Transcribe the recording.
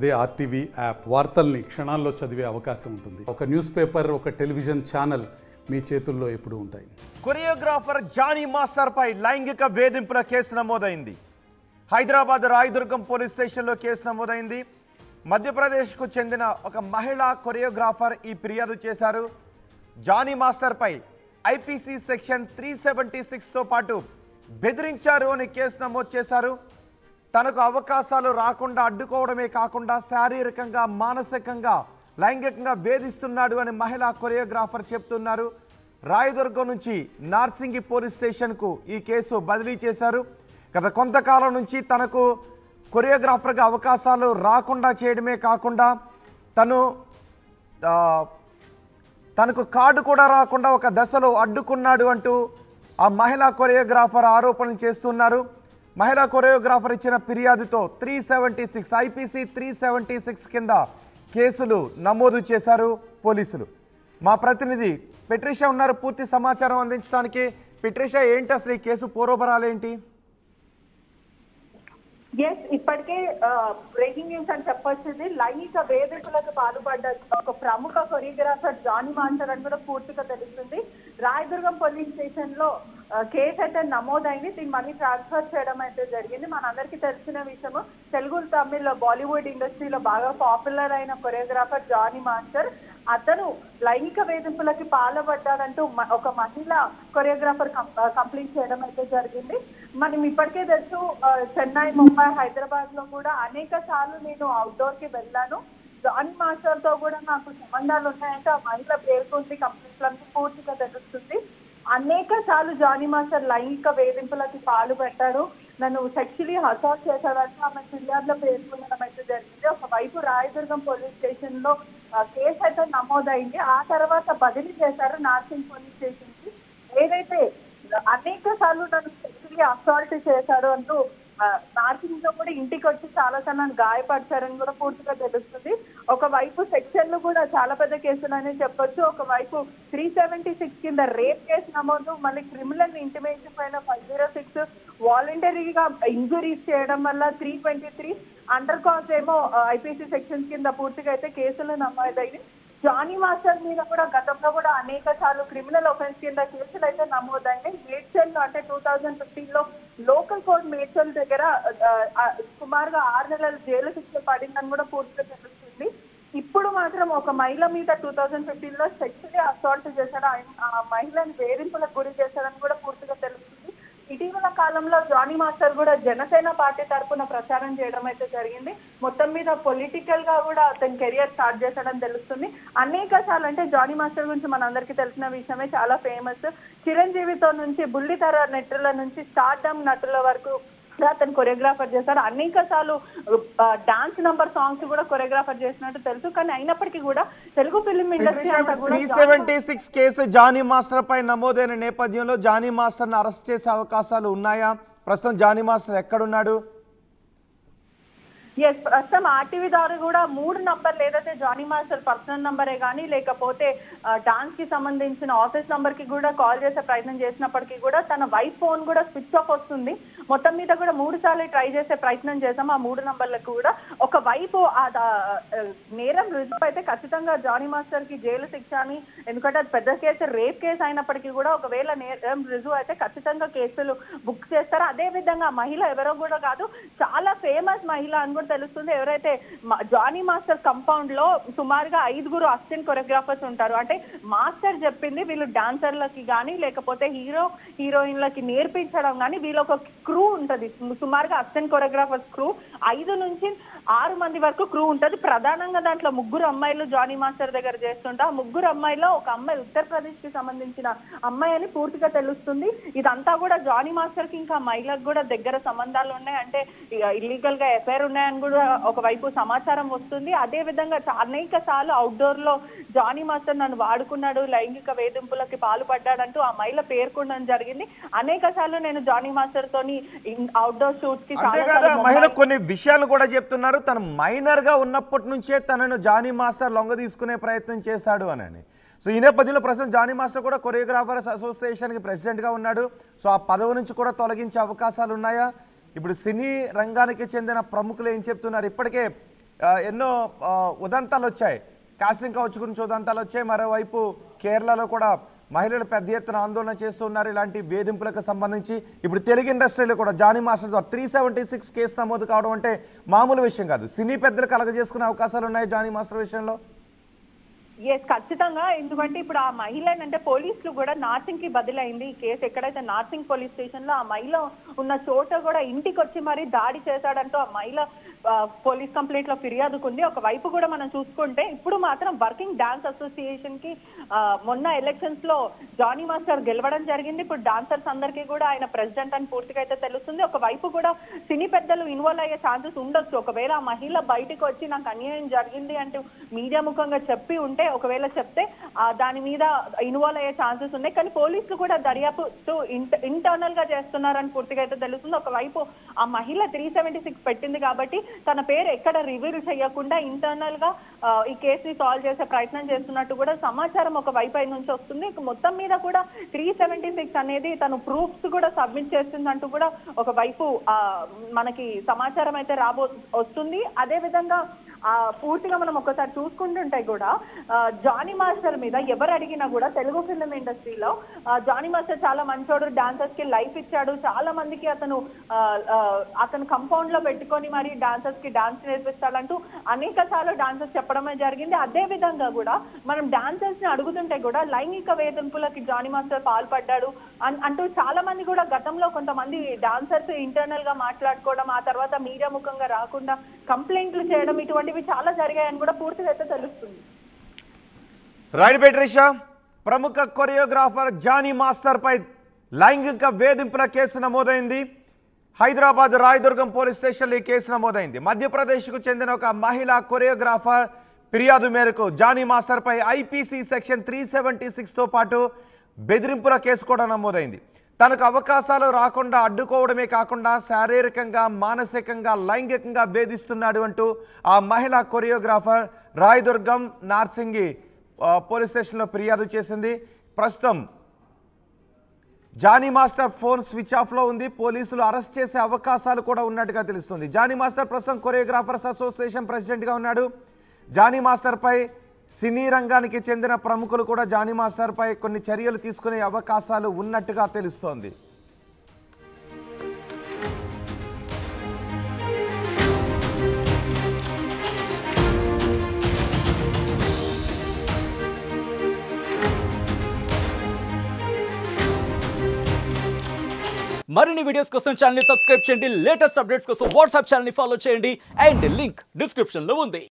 అదే RTV app వార్తల్ని క్షణాల్లో చదివే అవకాశం ఉంటుంది. ఒక న్యూస్ పేపర్, ఒక టెలివిజన్ ఛానల్ మీ చేతుల్లో ఎప్పుడూ ఉంటాయి. కొరియోగ్రాఫర్ జానీ మాస్టర్ పై లైంగిక వేధింపుల కేసు నమోదైంది. హైదరాబాద్ రాయదుర్గం పోలీస్ స్టేషన్లో కేసు నమోదైంది. మధ్యప్రదేశ్కు చెందిన ఒక మహిళా కొరియోగ్రాఫర్ ఈ ఫిర్యాదు చేశారు. జానీ మాస్టర్ పై ఐపీసీ సెక్షన్ 376తో పాటు బెదిరించారు అని కేసు నమోదు చేశారు. తనకు అవకాశాలు రాకుండా అడ్డుకోవడమే కాకుండా శారీరకంగా, మానసికంగా, లైంగికంగా వేధిస్తున్నాడు అని మహిళా కొరియోగ్రాఫర్ చెప్తున్నారు. రాయదుర్గం నుంచి నార్సింగి పోలీస్ స్టేషన్కు ఈ కేసు బదిలీ చేశారు. గత కొంతకాలం నుంచి తనకు కొరియోగ్రాఫర్గా అవకాశాలు రాకుండా చేయడమే కాకుండా తనకు కార్డు కూడా రాకుండా ఒక దశలో అడ్డుకున్నాడు అంటూ ఆ మహిళా కొరియోగ్రాఫర్ ఆరోపణలు చేస్తున్నారు. మహిళా కొరియోగ్రాఫర్ ఇచ్చిన ఫిర్యాదుతో 376 ఐపీసీ 376 కింద కేసులు నమోదు చేశారు పోలీసులు. మా ప్రతినిధి పెట్రిషా ఉన్నారు పూర్తి సమాచారం అందించడానికి. పెట్రిషా, ఏంటి అసలు ఈ కేసు పూర్వపరాలేంటి? ఇప్పటికే బ్రేకింగ్ న్యూస్ అని చెప్పొచ్చింది. లైంగిక వేధింపులకు పాల్పడ్డ ఒక ప్రముఖ కొరియోగ్రాఫర్ జానీ మాస్టర్ అని కూడా పూర్తిగా తెలుస్తుంది. రాయదుర్గం పోలీస్ స్టేషన్ లో కేసు అయితే నమోదైంది. దీన్ని మళ్ళీ ట్రాన్స్ఫర్ చేయడం అయితే జరిగింది. మనందరికీ తెలిసిన విషయము, తెలుగు తమిళ్ బాలీవుడ్ ఇండస్ట్రీలో బాగా పాపులర్ అయిన కొరియోగ్రాఫర్ జానీ మాస్టర్. అతను లైంగిక వేధింపులకి పాల్పడ్డాడంటూ ఒక మహిళ కొరియోగ్రాఫర్ కంప్లైంట్ చేయడం అయితే జరిగింది. మనం ఇప్పటికే తెలుసు, చెన్నై, ముంబై, హైదరాబాద్ లో కూడా అనేక సార్లు నేను అవుట్డోర్ కి వెళ్ళాను. జానీ మాస్టర్ తో కూడా నాకు సంబంధాలు ఉన్నాయంటే ఆ మహిళ పేర్కొంది కంప్లైంట్లన్నీ పూర్తిగా తెలుస్తుంది. అనేక సార్లు జానీ మాస్టర్ లైంగిక వేధింపులకి పాల్పడ్డాడు, నన్ను సెక్షువల్లీ అసాల్ట్ చేశాడంటే ఆమె ఫిర్యాదులో పేర్కొనడం అయితే జరిగింది. ఒకవైపు రాయదుర్గం పోలీస్ స్టేషన్ లో కేసు అయితే నమోదైంది. ఆ తర్వాత బదిలీ చేశారు నార్సింగ్ పోలీస్ స్టేషన్ కి. ఏదైతే అనేక సార్లు నన్ను సెక్షువల్లీ అసాల్ట్ చేశాడు అంటూ నార్సింగ్ లో కూడా ఇంటికి వచ్చి చాలా సార్లు నన్ను గాయపరిచారని కూడా పూర్తిగా తెలుస్తుంది. ఒకవైపు సెక్షన్లు కూడా చాలా పెద్ద కేసులు అని చెప్పొచ్చు. ఒకవైపు 376 కింద రేప్ కేసు నమోదు, మళ్ళీ క్రిమినల్ ఇంటిమేషన్ పైన 506, వాలంటరీగా ఇంజురీస్ చేయడం వల్ల 323, అండర్ కాజ్ ఏమో ఐపీసీ సెక్షన్స్ కింద పూర్తిగా అయితే కేసులు నమోదయ్యి. జానీ మాస్టర్ మీద కూడా గతంలో కూడా అనేక సార్లు క్రిమినల్ ఒఫెన్స్ కింద కేసులు అయితే నమోదైనాయి. మేడ్చల్ అంటే 2015లో లోకల్ కోర్ట్ మేడ్చల్ దగ్గర సుమారుగా 6 నెలల జైలు శిక్ష పడిందని కూడా పూర్తిగా తెలుస్తుంది. ఇప్పుడు మాత్రం ఒక మహిళ మీద 2015లో సెక్షువల్లీ అసాల్ట్ చేశాడు, ఆ మహిళని వేధింపులకు గురి చేశాడని కూడా పూర్తిగా తెలుస్తుంది. ఇటీవల కాలంలో జానీ మాస్టర్ కూడా జనసేన పార్టీ తరఫున ప్రచారం చేయడం అయితే జరిగింది. మొత్తం మీద పొలిటికల్ గా కూడా అతని కెరియర్ స్టార్ట్ చేశాడని తెలుస్తుంది. అనేక సార్లు అంటే జానీ మాస్టర్ గురించి మనందరికీ తెలిసిన విషయమే, చాలా ఫేమస్. చిరంజీవితో నుంచి బుల్లితెర నటుల నుంచి స్టార్డమ్ నటుల వరకు అతను కొరియోగ్రాఫర్ చేశారు. అనేక సార్లు డాన్స్ నంబర్ సాంగ్స్ కూడా కొరియోగ్రాఫర్ చేసినట్టు తెలుసు. కానీ అయినప్పటికీ కూడా Telugu film industry 376 case Jani master పై నమోదైన నేపథ్యంలో జానీ మాస్టర్ ను అరెస్ట్ చేసే అవకాశాలు ఉన్నాయా? ప్రస్తుతం జానీ మాస్టర్ ఎక్కడున్నాడు? ప్రస్తుతం ఆర్టీవీ ద్వారా కూడా 3 నంబర్లు, ఏదైతే జానీ మాస్టర్ పర్సనల్ నంబరే కానీ లేకపోతే డాన్స్ కి సంబంధించిన ఆఫీస్ నంబర్ కి కూడా కాల్ చేసే ప్రయత్నం చేసినప్పటికీ కూడా తన వైఫ్ ఫోన్ కూడా స్విచ్ ఆఫ్ వస్తుంది. మొత్తం మీద కూడా 3 సార్లు ట్రై చేసే ప్రయత్నం చేసాం. ఆ 3 నంబర్లకు కూడా ఒకవైపు నేరం రుజువు అయితే ఖచ్చితంగా జానీ మాస్టర్ కి జైలు శిక్ష అని, ఎందుకంటే అది పెద్ద కేసు, రేప్ కేసు అయినప్పటికీ కూడా ఒకవేళ నేరం రుజువు అయితే ఖచ్చితంగా కేసులు బుక్ చేస్తారు. అదే విధంగా మహిళ ఎవరో కూడా కాదు, చాలా ఫేమస్ మహిళ అని తెలుస్తుంది. ఎవరైతే జానీ మాస్టర్ కంపౌండ్ లో సుమారుగా 5 అసిస్టెంట్ కొరియోగ్రాఫర్స్ ఉంటారు. అంటే మాస్టర్ చెప్పింది వీళ్ళు డాన్సర్లకి కానీ లేకపోతే హీరోయిన్లకి నేర్పించడం కానీ వీళ్ళొక క్రూ ఉంటది. సుమారుగా అసిస్టెంట్ కొరియోగ్రాఫర్స్ క్రూ 5 నుంచి 6 మంది వరకు క్రూ ఉంటది. ప్రధానంగా దాంట్లో 3 అమ్మాయిలు జానీ మాస్టర్ దగ్గర చేస్తుంటా. 3 అమ్మాయిలో ఒక అమ్మాయి ఉత్తరప్రదేశ్ కి సంబంధించిన అమ్మాయి అని పూర్తిగా తెలుస్తుంది. ఇదంతా కూడా జానీ మాస్టర్ కి ఇంకా మహిళకు కూడా దగ్గర సంబంధాలు ఉన్నాయి, అంటే ఇల్లీగల్ గా ఎఫ్ఐఆర్ ఉన్నాయని కూడా ఒకవైపు సమాచారం వస్తుంది. అదే విధంగా అనేక సార్లు అవుట్డోర్ లో జానీ మాస్టర్ నన్ను వాడుకున్నాడు, లైంగిక వేధింపులకి పాల్పడ్డాడంటూ ఆ మహిళ పేర్కొనడం జరిగింది. అనేక సార్లు నేను జానీ మాస్టర్ తోని అవుట్డోర్ షూట్స్ కి మహిళ కొన్ని విషయాలు కూడా చెప్తున్నారు. తను మైనర్ గా ఉన్నప్పటి నుంచే తనను జానీ మాస్టర్ లొంగ తీసుకునే ప్రయత్నం చేశాడు అని. సో ఈ నేపథ్యంలో ప్రస్తుతం జానీ మాస్టర్ కూడా కొరియోగ్రాఫర్స్ అసోసియేషన్కి ప్రెసిడెంట్గా ఉన్నాడు. సో ఆ పదవి నుంచి కూడా తొలగించే అవకాశాలు ఉన్నాయా? ఇప్పుడు సినీ రంగానికి చెందిన ప్రముఖులు ఏం చెప్తున్నారు? ఇప్పటికే ఎన్నో ఉదంతాలు వచ్చాయి. కాస్టింగ్ కౌచ్ గురించి ఉదంతాలు వచ్చాయి. మరోవైపు కేరళలో కూడా మహిళలు పెద్ద ఎత్తున ఆందోళన చేస్తున్నారు ఇలాంటి వేధింపులకు సంబంధించి. ఇప్పుడు తెలుగు ఇండస్ట్రీలో కూడా జానీ మాస్టర్ ద్వారా 376 కేసు నమోదు కావడం అంటే మామూలు విషయం కాదు. సినీ పెద్దలు కలగజేసుకునే అవకాశాలు ఉన్నాయి జానీ మాస్టర్ విషయంలో. ఎస్, ఖచ్చితంగా. ఎందుకంటే ఇప్పుడు ఆ మహిళ అంటే పోలీసులు కూడా నార్సింగ్ కి బదిలైంది ఈ కేసు. ఎక్కడైతే నార్సింగ్ పోలీస్ స్టేషన్ లో ఆ మహిళ ఉన్న చోట కూడా ఇంటికి వచ్చి మరి దాడి చేశాడంటూ ఆ మహిళ పోలీస్ కంప్లైంట్ లో ఫిర్యాదుకుంది. ఒకవైపు కూడా మనం చూసుకుంటే ఇప్పుడు మాత్రం వర్కింగ్ డాన్స్ అసోసియేషన్ కి మొన్న ఎలక్షన్స్ లో జానీ మాస్టర్ గెలవడం జరిగింది. ఇప్పుడు డాన్సర్స్ అందరికీ కూడా ఆయన ప్రెసిడెంట్ అని పూర్తిగా అయితే తెలుస్తుంది. ఒకవైపు కూడా సినీ పెద్దలు ఇన్వాల్వ్ అయ్యే ఛాన్సెస్ ఉండొచ్చు. ఒకవేళ ఆ మహిళ బయటకు వచ్చి నాకు అన్యాయం జరిగింది అంటూ మీడియా ముఖంగా చెప్పి ఉంటే, ఒకవేళ చెప్తే దాని మీద ఇన్వాల్వ్ అయ్యే ఛాన్సెస్ ఉన్నాయి. కానీ పోలీసులు కూడా దర్యాప్తు ఇంటర్నల్ గా చేస్తున్నారని పూర్తిగా అయితే తెలుస్తుంది. ఒకవైపు ఆ మహిళ 376 పెట్టింది కాబట్టి తన పేరు ఎక్కడ రివీల్ చేయకుండా ఇంటర్నల్ గా ఈ కేసుని సాల్వ్ చేసే ప్రయత్నం చేస్తున్నట్టు కూడా సమాచారం ఒక వైపు నుంచి వస్తుంది. మొత్తం మీద కూడా 376 అనేది తను ప్రూఫ్స్ కూడా సబ్మిట్ చేస్తుందంటూ కూడా ఒకవైపు మనకి సమాచారం అయితే వస్తుంది. అదే విధంగా పూర్తిగా మనం ఒకసారి చూసుకుంటుంటే కూడా జానీ మాస్టర్ మీద ఎవరు అడిగినా కూడా తెలుగు ఫిల్మ్ ఇండస్ట్రీలో జానీ మాస్టర్ చాలా మంచోడు, డాన్సర్స్ కి లైఫ్ ఇచ్చాడు, చాలా మందికి అతను కంపౌండ్ లో పెట్టుకొని మరి డాన్సర్స్ కి డాన్స్ నేర్పిస్తాడంటూ అనేక సార్లు డాన్సర్స్ చెప్పడమే జరిగింది. అదే విధంగా కూడా మనం డాన్సర్స్ ని అడుగుతుంటే కూడా లైంగిక వేధింపులకి జానీ మాస్టర్ పాల్పడ్డాడు అంటూ చాలా మంది కూడా గతంలో కొంతమంది డాన్సర్స్ ఇంటర్నల్ గా మాట్లాడుకోవడం, ఆ తర్వాత మీడియా ముఖంగా రాకుండా కంప్లైంట్లు చేయడం, ఇటువంటివి చాలా జరిగాయని కూడా పూర్తిగా అయితే తెలుస్తుంది. రైట్ బెట్రిషా, ప్రముఖ కొరియోగ్రాఫర్ జానీ మాస్టర్ పై లైంగిక వేధింపుల కేసు నమోదైంది. హైదరాబాద్ రాయదుర్గం పోలీస్ స్టేషన్లో ఈ కేసు నమోదైంది. మధ్యప్రదేశ్కు చెందిన ఒక మహిళా కొరియోగ్రాఫర్ ఫిర్యాదు మేరకు జానీ మాస్టర్ పై ఐపీసీ సెక్షన్ 376తో పాటు బెదిరింపుల కేసు కూడా నమోదైంది. తనకు అవకాశాలు రాకుండా అడ్డుకోవడమే కాకుండా శారీరకంగా, మానసికంగా, లైంగికంగా వేధిస్తున్నాడు అంటూ ఆ మహిళా కొరియోగ్రాఫర్ రాయదుర్గం నార్సింగి పోలీస్ స్టేషన్లో ఫిర్యాదు చేసింది. ప్రస్తుతం జానీ మాస్టర్ ఫోన్ స్విచ్ ఆఫ్లో ఉంది. పోలీసులు అరెస్ట్ చేసే అవకాశాలు కూడా ఉన్నట్టుగా తెలుస్తుంది. జానీ మాస్టర్ ప్రస్తుతం కొరియోగ్రాఫర్స్ అసోసియేషన్ ప్రెసిడెంట్గా ఉన్నాడు. జానీ మాస్టర్పై సినీ రంగానికి చెందిన ప్రముఖులు కూడా జానీ మాస్టర్పై కొన్ని చర్యలు తీసుకునే అవకాశాలు ఉన్నట్టుగా తెలుస్తోంది. మరిన్ని వీడియోస్ కోసం ఛానల్ ని సబ్స్క్రైబ్ చేయండి. లేటెస్ట్ అప్డేట్స్ కోసం వాట్సాప్ ఛానల్ ని ఫాలో చేయండి. అండ్ లింక్ డిస్క్రిప్షన్ లో ఉంది.